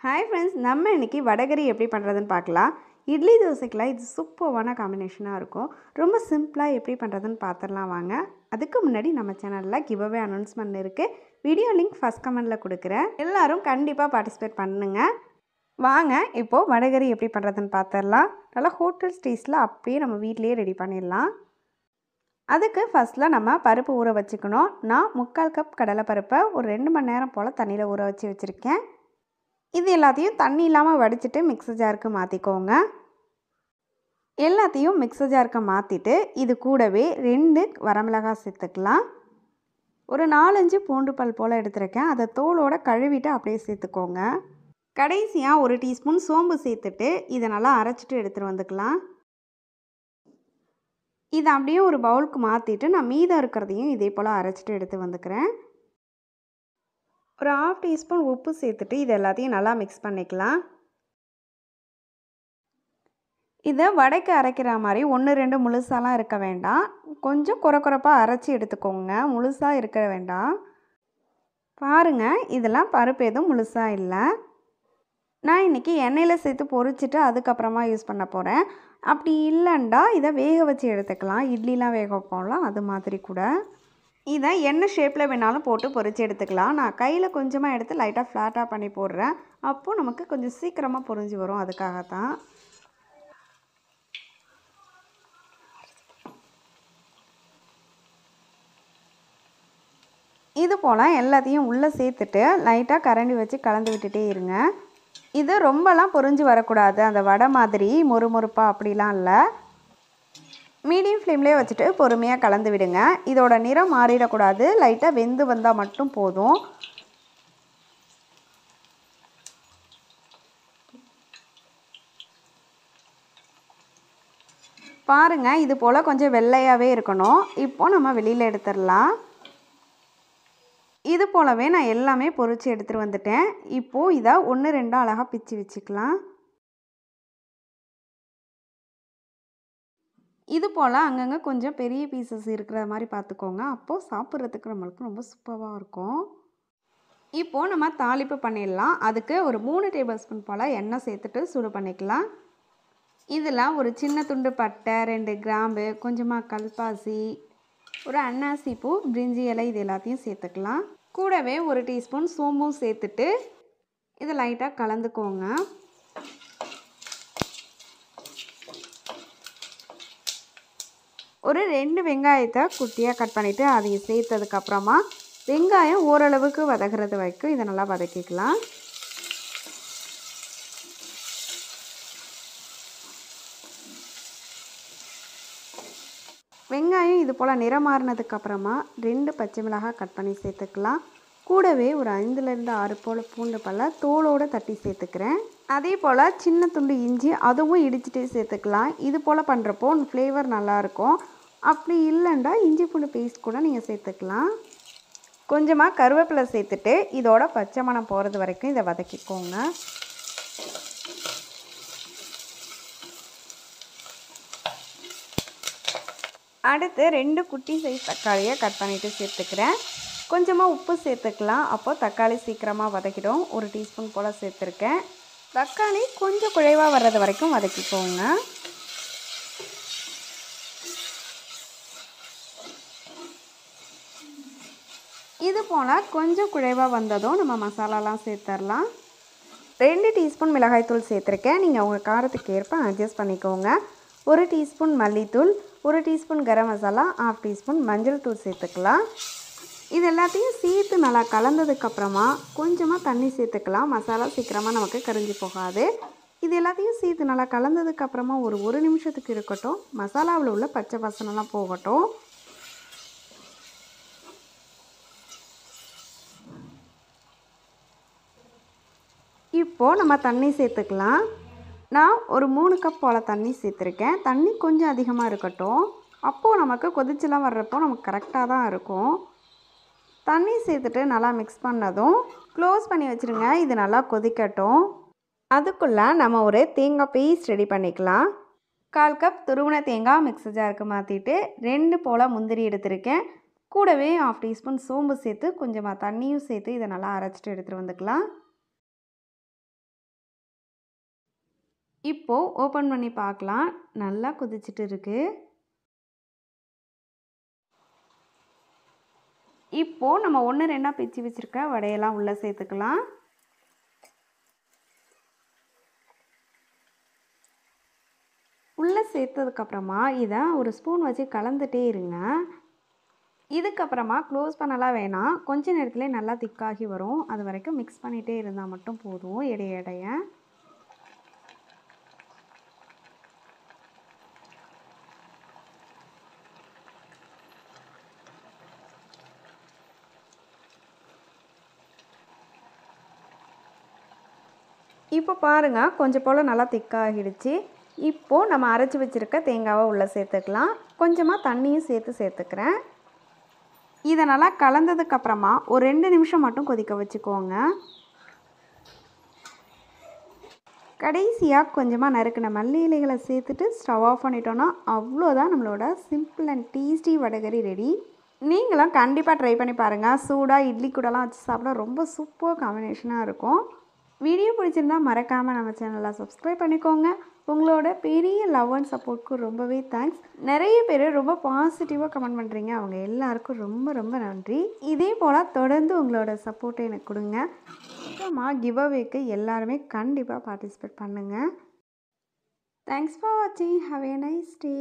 Hi friends, நம்ம இன்றைக்கி வடகறி எப்படி பண்ணுறதுன்னு பார்க்கலாம். இட்லி தோசைக்கெலாம் இது சூப்பரான காம்பினேஷனாக இருக்கும். ரொம்ப சிம்பிளாக எப்படி பண்ணுறதுன்னு பார்த்துடலாம் வாங்க. அதுக்கு முன்னாடி நம்ம சேனலில் கிவ்அவே அனௌன்ஸ்மெண்ட் இருக்குது. வீடியோ லிங்க் ஃபஸ்ட் கமெண்டில் கொடுக்குறேன். எல்லோரும் கண்டிப்பாக பார்ட்டிசிபேட் பண்ணுங்க. வாங்க இப்போது வடகறி எப்படி பண்ணுறதுன்னு பார்த்துடலாம். நல்லா ஹோட்டல் ஸ்டைல்ஸில் அப்படியே நம்ம வீட்டிலேயே ரெடி பண்ணிடலாம். அதுக்கு ஃபஸ்ட்டில் நம்ம பருப்பு ஊற வச்சுக்கணும். நான் 3/4 கப் கடலைப்பருப்பை ஒரு 2 மணி நேரம் போல் தண்ணியில் ஊற வச்சுருக்கேன். இது எல்லாத்தையும் தண்ணி இல்லாமல் வடிச்சிட்டு மிக்ஸர் ஜாருக்கு மாற்றிக்கோங்க. எல்லாத்தையும் மிக்ஸர் ஜாருக்கு மாற்றிட்டு இது கூடவே 2 வரமிளகாய் சேர்த்துக்கலாம். ஒரு 4-5 பூண்டு பல் போல் எடுத்துருக்கேன். அதை தோலோடு கழுவிட்டு அப்படியே சேர்த்துக்கோங்க. கடைசியாக 1 டீஸ்பூன் சோம்பு சேர்த்துட்டு இதை நல்லா அரைச்சிட்டு எடுத்துகிட்டு வந்துக்கலாம். இதை அப்படியே ஒரு பவுலுக்கு மாற்றிட்டு நான் மீதம் இருக்கிறதையும் இதே போல் அரைச்சிட்டு எடுத்து வந்துக்கிறேன். ஒரு 1/2 டீஸ்பூன் உப்பு சேர்த்துட்டு இது எல்லாத்தையும் நல்லா மிக்ஸ் பண்ணிக்கலாம். இதை வடைக்கு அரைக்கிற மாதிரி 1-2 முழுசாலாம் இருக்க வேண்டாம். கொஞ்சம் குறப்பாக அரைச்சி எடுத்துக்கோங்க. முழுசாக இருக்க வேண்டாம். பாருங்கள், இதெல்லாம் பருப்பு எதுவும் முழுசாக இல்லை. நான் இன்றைக்கி எண்ணெயில் சேர்த்து பொரிச்சிட்டு அதுக்கப்புறமா யூஸ் பண்ண போகிறேன். அப்படி இல்லைண்டா இதை வேக வச்சு எடுத்துக்கலாம். இட்லிலாம் வேக வைப்போம்லாம் அது மாதிரி கூட. இதை என்ன ஷேப்பில் வேணாலும் போட்டு பொரித்து எடுத்துக்கலாம். நான் கையில் கொஞ்சமாக எடுத்து லைட்டாக ஃப்ளாட்டாக பண்ணி போடுறேன். அப்போது நமக்கு கொஞ்சம் சீக்கிரமாக பொரிஞ்சு வரும். அதுக்காகத்தான். இது போல் எல்லாத்தையும் உள்ளே சேர்த்துட்டு லைட்டாக கரண்டி வச்சு கலந்து விட்டுட்டே இருங்க. இது ரொம்பலாம் பொரிஞ்சு வரக்கூடாது. அந்த வடை மாதிரி மொறுமொறுப்பாக அப்படிலாம் இல்லை. மீடியம் ஃப்ளேம்லேயே வச்சுட்டு பொறுமையாக கலந்து விடுங்க. இதோட நிறம் மாறிடக்கூடாது. லைட்டாக வெந்து வந்தால் மட்டும் போதும். பாருங்கள், இது போல் கொஞ்சம் வெள்ளையாகவே இருக்கணும். இப்போது நம்ம வெளியில் எடுத்துடலாம். இது போலவே நான் எல்லாமே பொரித்து எடுத்துகிட்டு வந்துட்டேன். இப்போது இதை 1-2 அழகாக பிச்சு வச்சுக்கலாம். இது போல் அங்கங்கே கொஞ்சம் பெரிய பீசஸ் இருக்கிற மாதிரி பார்த்துக்கோங்க. அப்போது சாப்பிட்றதுக்கு நம்மளுக்கு ரொம்ப சூப்பராக இருக்கும். இப்போது நம்ம தாளிப்பு பண்ணிடலாம். அதுக்கு ஒரு 3 டேபிள் ஸ்பூன் போல் எண்ணெய் சேர்த்துட்டு சூடு பண்ணிக்கலாம். இதில் ஒரு சின்ன துண்டு பட்டை, 2 கிராம்பு, கொஞ்சமாக கல்பாசி, ஒரு அன்னாசி பூ, பிரிஞ்சி இலை இது எல்லாத்தையும் சேர்த்துக்கலாம். கூடவே 1 டீஸ்பூன் சோம்பும் சேர்த்துட்டு இதை லைட்டாக கலந்துக்கோங்க. ஒரு 2 வெங்காயத்தை குட்டியாக கட் பண்ணிவிட்டு அதையும் சேர்த்ததுக்கப்புறமா வெங்காயம் ஓரளவுக்கு வதகிறது வரைக்கும் இதை நல்லா வதக்கிக்கலாம். வெங்காயம் இது போல் நிறம் மாறினதுக்கப்புறமா 2 பச்சை மிளகாய் கட் பண்ணி சேர்த்துக்கலாம். கூடவே ஒரு 5-6 போல் பூண்டு பல்ல தோலோடு தட்டி சேர்த்துக்கிறேன். அதே போல் சின்ன துண்டு இஞ்சி அதுவும் இடிச்சிட்டே சேர்த்துக்கலாம். இது போல் பண்ணுறப்போ ஃப்ளேவர் நல்லாயிருக்கும். அப்படி இல்லைண்டா இஞ்சி பூண்டு பேஸ்ட் கூட நீங்கள் சேர்த்துக்கலாம். கொஞ்சமாக கருவேப்பிலை சேர்த்துட்டு இதோட பச்சை மணம் போகிறது வரைக்கும் இதை வதக்கிக்கோங்க. அடுத்து 2 குட்டி சைஸ் தக்காளியை கட் பண்ணிவிட்டு சேர்த்துக்கிறேன். கொஞ்சமாக உப்பு சேர்த்துக்கலாம். அப்போது தக்காளி சீக்கிரமாக வதக்கிடும். 1 டீஸ்பூன் போல் சேர்த்துருக்கேன். தக்காளி கொஞ்சம் குழைவாக வர்றது வரைக்கும் வதக்கிக்கோங்க. இது போல் கொஞ்சம் குழைவாக வந்ததும் நம்ம மசாலாலாம் சேர்த்துடலாம். 2 டீஸ்பூன் மிளகாய்த்தூள் சேர்த்துருக்கேன். நீங்கள் உங்கள் காரத்துக்கு ஏற்ப அட்ஜஸ்ட் பண்ணிக்கோங்க. 1 டீஸ்பூன் மல்லித்தூள், 1 டீஸ்பூன் கரம் மசாலா, 1/2 டீஸ்பூன் மஞ்சள் தூள் சேர்த்துக்கலாம். இது எல்லாத்தையும் சேர்த்து நல்லா கலந்ததுக்கப்புறமா கொஞ்சமாக தண்ணி சேர்த்துக்கலாம். மசாலா சீக்கிரமாக நமக்கு கரிஞ்சு போகாது. இது எல்லாத்தையும் சேர்த்து நல்லா கலந்ததுக்கப்புறமா ஒரு 1 நிமிஷத்துக்கு இருக்கட்டும். மசாலாவில் உள்ள பச்சை வாசனைலாம் போகட்டும். இப்போது நம்ம தண்ணி சேர்த்துக்கலாம். நான் ஒரு 3 கப் போல் தண்ணி சேர்த்துருக்கேன். தண்ணி கொஞ்சம் அதிகமாக இருக்கட்டும். அப்போது நமக்கு கொதிச்செல்லாம் வர்றப்போ நமக்கு கரெக்டாக தான் இருக்கும். தண்ணி சேர்த்துட்டு நல்லா மிக்ஸ் பண்ணதும் க்ளோஸ் பண்ணி வச்சுருங்க. இது நல்லா கொதிக்கட்டும். அதுக்குள்ளே நம்ம ஒரு தேங்காய் பேஸ்ட் ரெடி பண்ணிக்கலாம். 1/4 கப் துருவின தேங்காய் மிக்ஸர் ஜாருக்கு மாற்றிட்டு 2 போல் முந்திரி எடுத்துருக்கேன். கூடவே 1/2 டீஸ்பூன் சோம்பு சேர்த்து கொஞ்சமாக தண்ணியும் சேர்த்து இதை நல்லா அரைச்சிட்டு எடுத்துகிட்டு வந்துக்கலாம். இப்போது ஓப்பன் பண்ணி பார்க்கலாம். நல்லா கொதிச்சிட்டு இருக்குது. இப்போது நம்ம 1 2 பிச்சு வச்சுருக்க வடையெல்லாம் உள்ளே சேர்த்துக்கலாம். உள்ளே சேர்த்ததுக்கப்புறமா இதை ஒரு ஸ்பூன் வச்சு கலந்துகிட்டே இருங்க. இதுக்கப்புறமா க்ளோஸ் பண்ணலாம் வேணாம். கொஞ்ச நேரத்துலேயே நல்லா திக்காகி வரும். அது வரைக்கும் மிக்ஸ் பண்ணிகிட்டே இருந்தால் மட்டும் போதும் இடைய. இப்போ பாருங்கள், கொஞ்சம் போல் நல்லா திக்காகிடுச்சு. இப்போது நம்ம அரைச்சி வச்சுருக்க தேங்காவை உள்ளே சேர்த்துக்கலாம். கொஞ்சமாக தண்ணியும் சேர்த்துக்கிறேன். இதை நல்லா கலந்ததுக்கப்புறமா ஒரு 2 நிமிஷம் மட்டும் கொதிக்க வச்சுக்கோங்க. கடைசியாக கொஞ்சமாக நறுக்கின மல்லி இலைகளை சேர்த்துட்டு ஸ்டவ் ஆஃப் பண்ணிட்டோன்னா அவ்வளோதான், நம்மளோட simple and tasty vadacurry ready. நீங்களும் கண்டிப்பாக ட்ரை பண்ணி பாருங்கள். சூடாக இட்லி கூடலாம் வச்சு சாப்பிட ரொம்ப சூப்பர் காம்பினேஷனாக இருக்கும். வீடியோ பிடிச்சிருந்தா மறக்காமல் நம்ம சேனலை சப்ஸ்கிரைப் பண்ணிக்கோங்க. உங்களோட பெரிய லவ் அண்ட் சப்போர்ட்க்கு ரொம்பவே தேங்க்ஸ். நிறைய பேர் ரொம்ப பாசிட்டிவாக கமெண்ட் பண்ணுறீங்க. அவங்க எல்லாருக்கும் ரொம்ப ரொம்ப நன்றி. இதே போல் தொடர்ந்து உங்களோட சப்போர்ட்டை எனக்கு கொடுங்க. அப்புறமா கிவ் அவேக்கு எல்லாருமே கண்டிப்பாக பார்ட்டிசிபேட் பண்ணுங்கள். தேங்க்ஸ் ஃபார் வாட்சிங். Have a nice day.